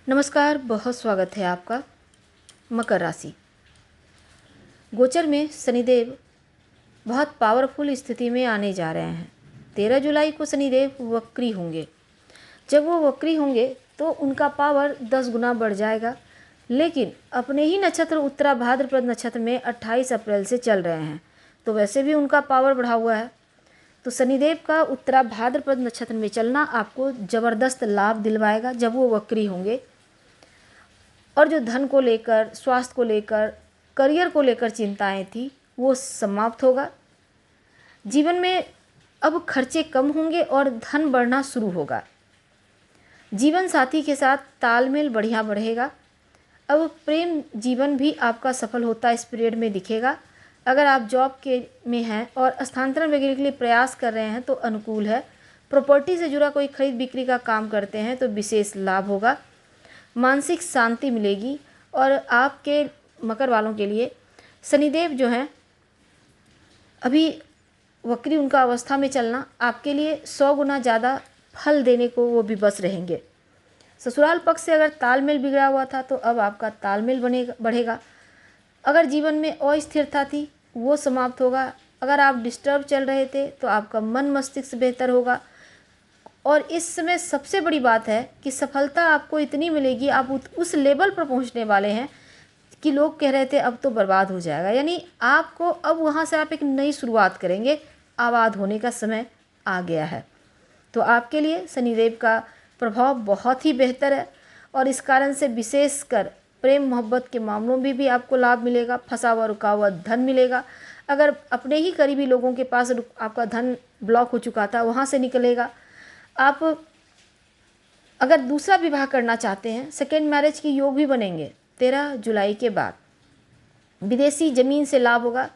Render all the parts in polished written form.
नमस्कार, बहुत स्वागत है आपका। मकर राशि गोचर में शनिदेव बहुत पावरफुल स्थिति में आने जा रहे हैं। 13 जुलाई को शनिदेव वक्री होंगे। जब वो वक्री होंगे तो उनका पावर 10 गुना बढ़ जाएगा, लेकिन अपने ही नक्षत्र उत्तरा भाद्रपद नक्षत्र में 28 अप्रैल से चल रहे हैं, तो वैसे भी उनका पावर बढ़ा हुआ है। तो शनिदेव का उत्तरा भाद्रपद नक्षत्र में चलना आपको ज़बरदस्त लाभ दिलवाएगा जब वो वक्री होंगे। और जो धन को लेकर, स्वास्थ्य को लेकर, करियर को लेकर चिंताएं थी वो समाप्त होगा। जीवन में अब खर्चे कम होंगे और धन बढ़ना शुरू होगा। जीवन साथी के साथ तालमेल बढ़िया बढ़ेगा। अब प्रेम जीवन भी आपका सफल होता इस पीरियड में दिखेगा। अगर आप जॉब के में हैं और स्थानांतरण वगैरह के लिए प्रयास कर रहे हैं तो अनुकूल है। प्रॉपर्टी से जुड़ा कोई खरीद बिक्री का काम करते हैं तो विशेष लाभ होगा। मानसिक शांति मिलेगी। और आपके मकर वालों के लिए शनिदेव जो हैं अभी वक्री, उनका अवस्था में चलना आपके लिए 100 गुना ज़्यादा फल देने को वो भी बस रहेंगे। ससुराल पक्ष से अगर तालमेल बिगड़ा हुआ था तो अब आपका तालमेल बढ़ेगा। अगर जीवन में अस्थिरता थी वो समाप्त होगा। अगर आप डिस्टर्ब चल रहे थे तो आपका मन मस्तिष्क बेहतर होगा। और इस समय सबसे बड़ी बात है कि सफलता आपको इतनी मिलेगी, आप उस लेवल पर पहुंचने वाले हैं कि लोग कह रहे थे अब तो बर्बाद हो जाएगा, यानी आपको अब वहां से आप एक नई शुरुआत करेंगे। आबाद होने का समय आ गया है। तो आपके लिए शनिदेव का प्रभाव बहुत ही बेहतर है और इस कारण से विशेषकर प्रेम मोहब्बत के मामलों में भी आपको लाभ मिलेगा। फंसा हुआ रुका हुआ धन मिलेगा। अगर अपने ही करीबी लोगों के पास आपका धन ब्लॉक हो चुका था वहाँ से निकलेगा। आप अगर दूसरा विवाह करना चाहते हैं, सेकेंड मैरिज के योग भी बनेंगे 13 जुलाई के बाद। विदेशी ज़मीन से लाभ होगा।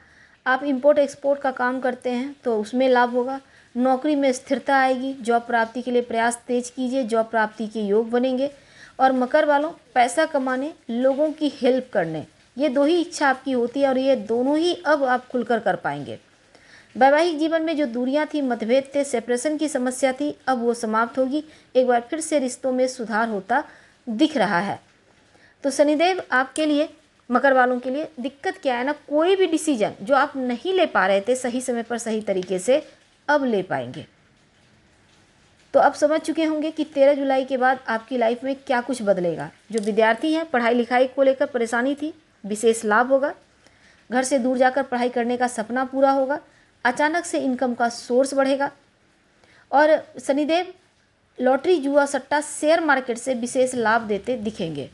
आप इंपोर्ट एक्सपोर्ट का काम करते हैं तो उसमें लाभ होगा। नौकरी में स्थिरता आएगी। जॉब प्राप्ति के लिए प्रयास तेज कीजिए, जॉब प्राप्ति के योग बनेंगे। और मकर वालों, पैसा कमाने, लोगों की हेल्प करने, ये दो ही इच्छा आपकी होती है और ये दोनों ही अब आप खुलकर कर पाएंगे। वैवाहिक जीवन में जो दूरियां थी, मतभेद थे, सेपरेशन की समस्या थी, अब वो समाप्त होगी। एक बार फिर से रिश्तों में सुधार होता दिख रहा है। तो शनिदेव आपके लिए, मकर वालों के लिए दिक्कत क्या है ना, कोई भी डिसीजन जो आप नहीं ले पा रहे थे सही समय पर सही तरीके से, अब ले पाएंगे। तो अब समझ चुके होंगे कि 13 जुलाई के बाद आपकी लाइफ में क्या कुछ बदलेगा। जो विद्यार्थी हैं, पढ़ाई लिखाई को लेकर परेशानी थी, विशेष लाभ होगा। घर से दूर जाकर पढ़ाई करने का सपना पूरा होगा। अचानक से इनकम का सोर्स बढ़ेगा। और शनिदेव लॉटरी, जुआ, सट्टा, शेयर मार्केट से विशेष लाभ देते दिखेंगे।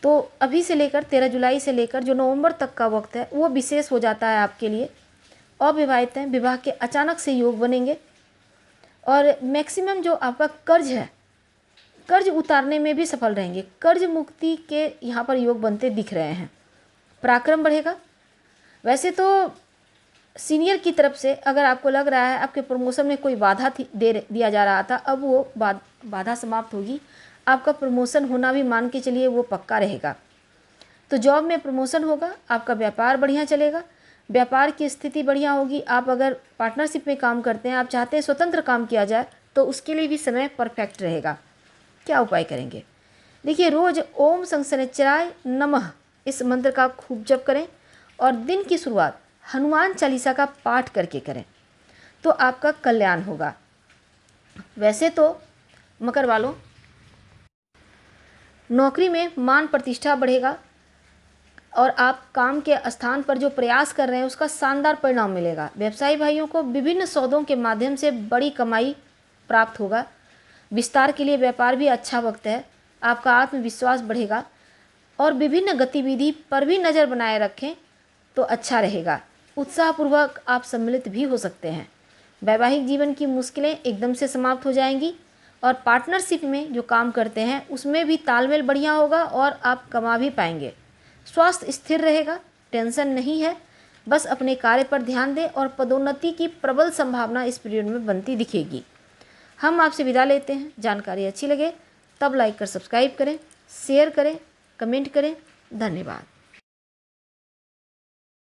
तो अभी से लेकर 13 जुलाई से लेकर जो नवंबर तक का वक्त है वो विशेष हो जाता है आपके लिए। अविवाहित हैं, विवाह के अचानक से योग बनेंगे। और मैक्सिमम जो आपका कर्ज है, कर्ज उतारने में भी सफल रहेंगे। कर्ज मुक्ति के यहाँ पर योग बनते दिख रहे हैं। पराक्रम बढ़ेगा। वैसे तो सीनियर की तरफ से अगर आपको लग रहा है आपके प्रमोशन में कोई बाधा थी, दिया जा रहा था, अब वो बाधा समाप्त होगी। आपका प्रमोशन होना भी मान के चलिए वो पक्का रहेगा। तो जॉब में प्रमोशन होगा। आपका व्यापार बढ़िया चलेगा। व्यापार की स्थिति बढ़िया होगी। आप अगर पार्टनरशिप में काम करते हैं, आप चाहते हैं स्वतंत्र काम किया जाए, तो उसके लिए भी समय परफेक्ट रहेगा। क्या उपाय करेंगे? देखिए, रोज़ ओम शनिश्चराय नमः इस मंत्र का खूब जप करें और दिन की शुरुआत हनुमान चालीसा का पाठ करके करें तो आपका कल्याण होगा। वैसे तो मकर वालों, नौकरी में मान प्रतिष्ठा बढ़ेगा और आप काम के स्थान पर जो प्रयास कर रहे हैं उसका शानदार परिणाम मिलेगा। व्यवसायी भाइयों को विभिन्न सौदों के माध्यम से बड़ी कमाई प्राप्त होगा। विस्तार के लिए व्यापार भी अच्छा वक्त है। आपका आत्मविश्वास बढ़ेगा और विभिन्न गतिविधि पर भी नज़र बनाए रखें तो अच्छा रहेगा। उत्साहपूर्वक आप सम्मिलित भी हो सकते हैं। वैवाहिक जीवन की मुश्किलें एकदम से समाप्त हो जाएंगी और पार्टनरशिप में जो काम करते हैं उसमें भी तालमेल बढ़िया होगा और आप कमा भी पाएंगे। स्वास्थ्य स्थिर रहेगा, टेंशन नहीं है। बस अपने कार्य पर ध्यान दें और पदोन्नति की प्रबल संभावना इस पीरियड में बनती दिखेगी। हम आपसे विदा लेते हैं। जानकारी अच्छी लगे तब लाइक कर सब्सक्राइब करें, शेयर करें, कमेंट करें। धन्यवाद।